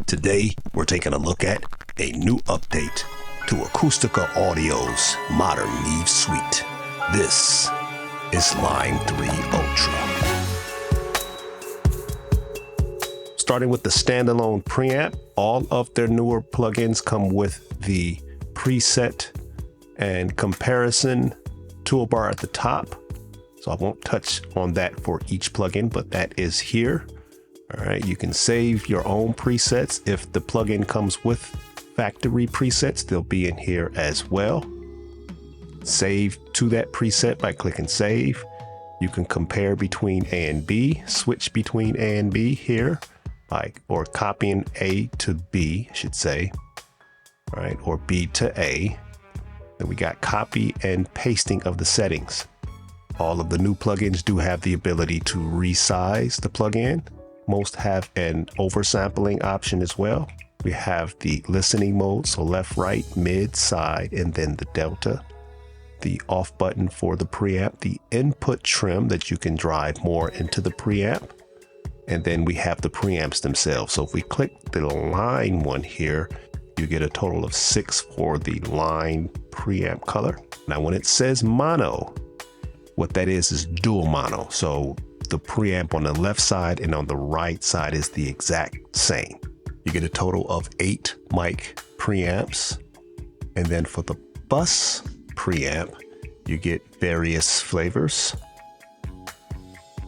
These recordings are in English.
Today, we're taking a look at a new update to Acustica Audio's modern Neve suite. This is Line 3 Ultra. Starting with the standalone preamp, all of their newer plugins come with the preset and comparison toolbar at the top. So I won't touch on that for each plugin, but that is here. All right, you can save your own presets. If the plugin comes with factory presets, they'll be in here as well. Save to that preset by clicking save. You can compare between A and B, switch between A and B here, or copying A to B, I should say, all right, or B to A. Then we got copy and pasting of the settings. All of the new plugins do have the ability to resize the plugin. Most have an oversampling option as well. We have the listening mode, so left, right, mid, side, and then the delta. The off button for the preamp, the input trim that you can drive more into the preamp. And then we have the preamps themselves. So if we click the line one here, you get a total of 6 for the line preamp color. Now when it says mono, what that is dual mono. So the preamp on the left side and on the right side is the exact same. You get a total of 8 mic preamps. And then for the bus preamp, you get various flavors.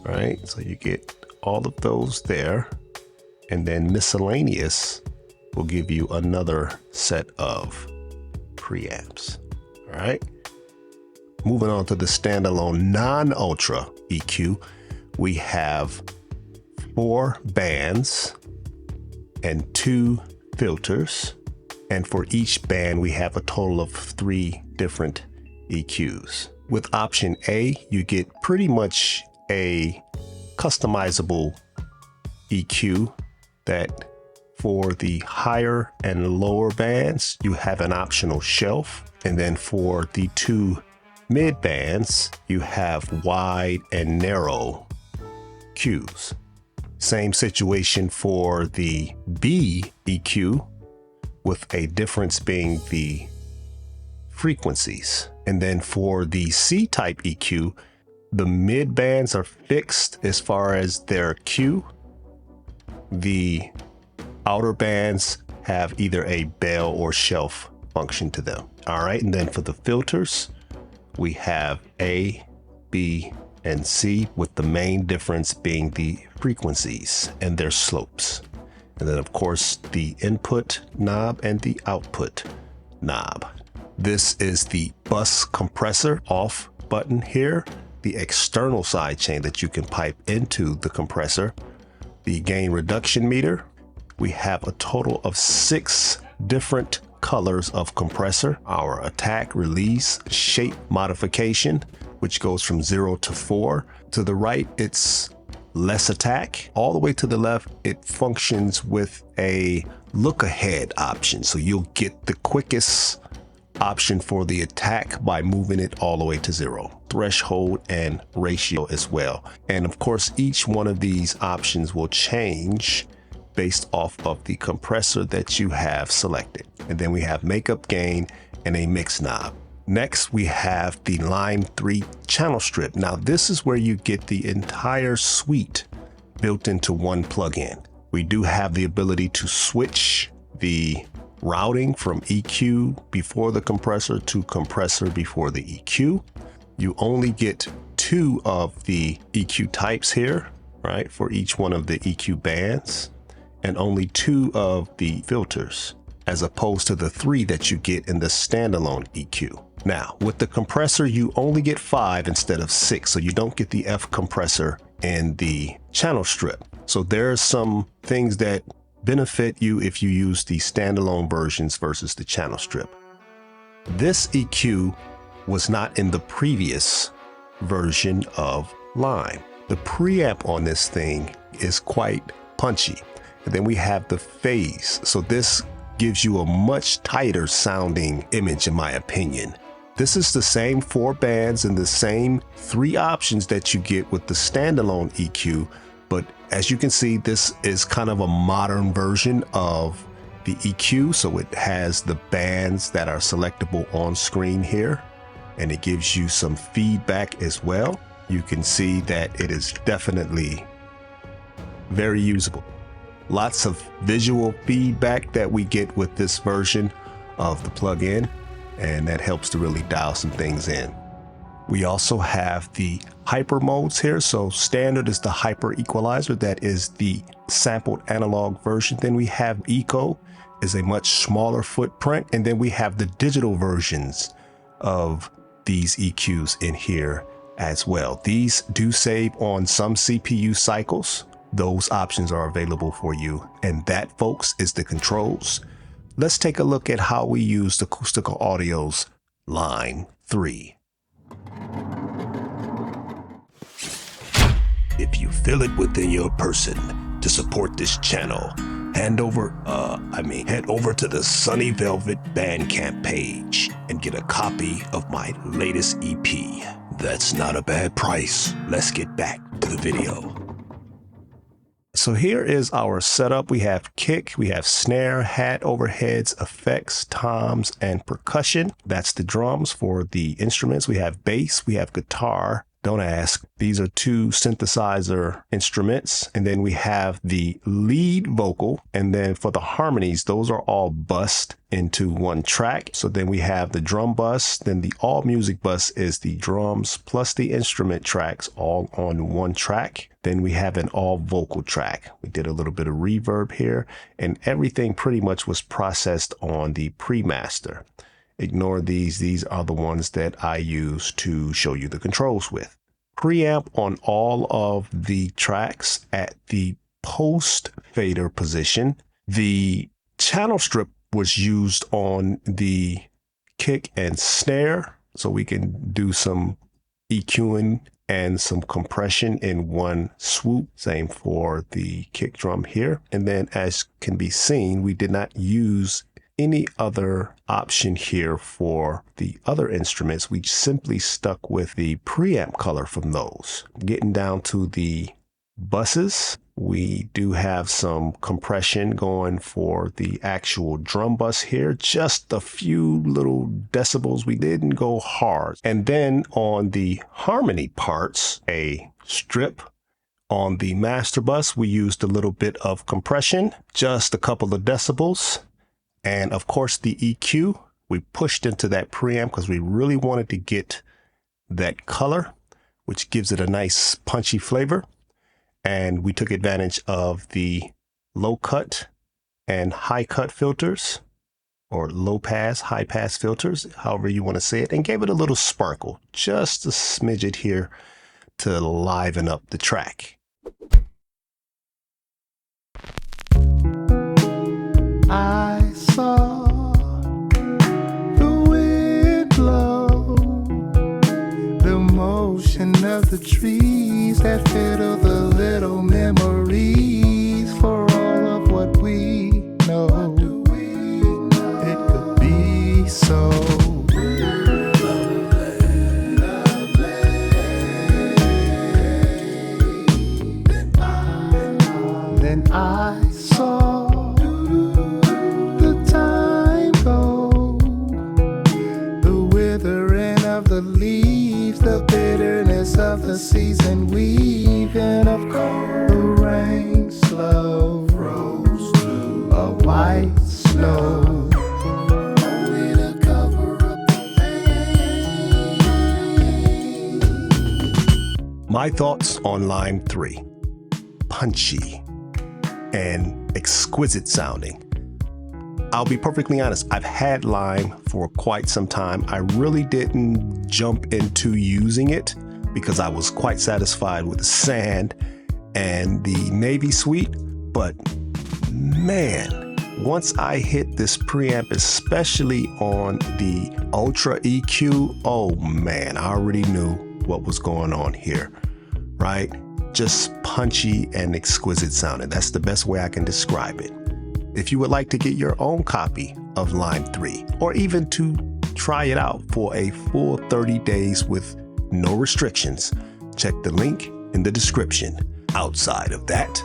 All right, so you get all of those there. And then miscellaneous will give you another set of preamps. All right. Moving on to the standalone non-ultra EQ, we have 4 bands and 2 filters. And for each band, we have a total of 3 different EQs. With option A, you get pretty much a customizable EQ that for the higher and lower bands, you have an optional shelf. And then for the 2 mid bands, you have wide and narrow Qs. Same situation for the B EQ, with a difference being the frequencies. And then for the C type EQ, the mid bands are fixed as far as their Q. The outer bands have either a bell or shelf function to them. All right, and then for the filters, we have A, B, and C, with the main difference being the frequencies and their slopes. And then of course the input knob and the output knob. This is the bus compressor off button here, the external sidechain that you can pipe into the compressor, the gain reduction meter. We have a total of 6 different colors of compressor, our attack, release, shape modification, which goes from 0 to 4. To the right, it's less attack. All the way to the left, it functions with a look ahead option. So you'll get the quickest option for the attack by moving it all the way to 0. Threshold and ratio as well. And of course, each one of these options will change based off of the compressor that you have selected. And then we have makeup gain and a mix knob. Next, we have the Line 3 channel strip. Now, this is where you get the entire suite built into one plugin. We do have the ability to switch the routing from EQ before the compressor to compressor before the EQ. You only get 2 of the EQ types here, right, for each one of the EQ bands, and only 2 of the filters, as opposed to the 3 that you get in the standalone EQ. Now, with the compressor, you only get 5 instead of 6, so you don't get the F compressor in the channel strip. So there are some things that benefit you if you use the standalone versions versus the channel strip. This EQ was not in the previous version of Line. The preamp on this thing is quite punchy. And then we have the phase. So this gives you a much tighter sounding image, in my opinion. This is the same 4 bands and the same 3 options that you get with the standalone EQ, But as you can see, this is kind of a modern version of the EQ. So it has the bands that are selectable on screen here, and it gives you some feedback as well. You can see that it is definitely very usable. Lots of visual feedback that we get with this version of the plugin, and that helps to really dial some things in. We also have the hyper modes here. So standard is the hyper equalizer. That is the sampled analog version. Then we have eco, is a much smaller footprint. And then we have the digital versions of these EQs in here as well. These do save on some CPU cycles. Those options are available for you. And that, folks, is the controls. Let's take a look at how we use the Acustica Audio's Line 3. If you feel it within your person to support this channel, head over to the Sunny Velvet Bandcamp page and get a copy of my latest EP. That's not a bad price. Let's get back to the video. So here is our setup. We have kick, we have snare, hat, overheads, effects, toms, and percussion. That's the drums for the instruments. We have bass, we have guitar. Don't ask. These are two synthesizer instruments. And then we have the lead vocal. And then for the harmonies, those are all bussed into one track. So then we have the drum bus. Then the all music bus is the drums plus the instrument tracks all on one track. Then we have an all vocal track. We did a little bit of reverb here, and everything pretty much was processed on the pre-master. Ignore these are the ones that I use to show you the controls with. Preamp on all of the tracks at the post fader position. The channel strip was used on the kick and snare, so we can do some EQing and some compression in one swoop. Same for the kick drum here. And then, as can be seen, we did not use any other option here for the other instruments. We simply stuck with the preamp color from those. Getting down to the buses, we do have some compression going for the actual drum bus here. Just a few little decibels. We didn't go hard. And then on the harmony parts, a strip. On the master bus, we used a little bit of compression, just a couple of decibels. And of course, the EQ, we pushed into that preamp because we really wanted to get that color, which gives it a nice punchy flavor. And we took advantage of the low cut and high cut filters, or low pass, high pass filters, however you want to say it, and gave it a little sparkle, just a smidget here to liven up the track. I saw the wind blow, the motion of the trees that fiddle the little memories for all of what we know. It could be so lovely. Then I saw the bitterness of the season weaving, of course, the rain slow rose to a white snow, only to cover up the pain. My thoughts on Line 3. Punchy and exquisite sounding. I'll be perfectly honest, I've had Lime for quite some time. I really didn't jump into using it because I was quite satisfied with the Sand and the Neve suite. But man, once I hit this preamp, especially on the Ultra EQ, oh man, I already knew what was going on here, right? Just punchy and exquisite sounding. That's the best way I can describe it. If you would like to get your own copy of Line 3, or even to try it out for a full 30 days with no restrictions, check the link in the description. Outside of that,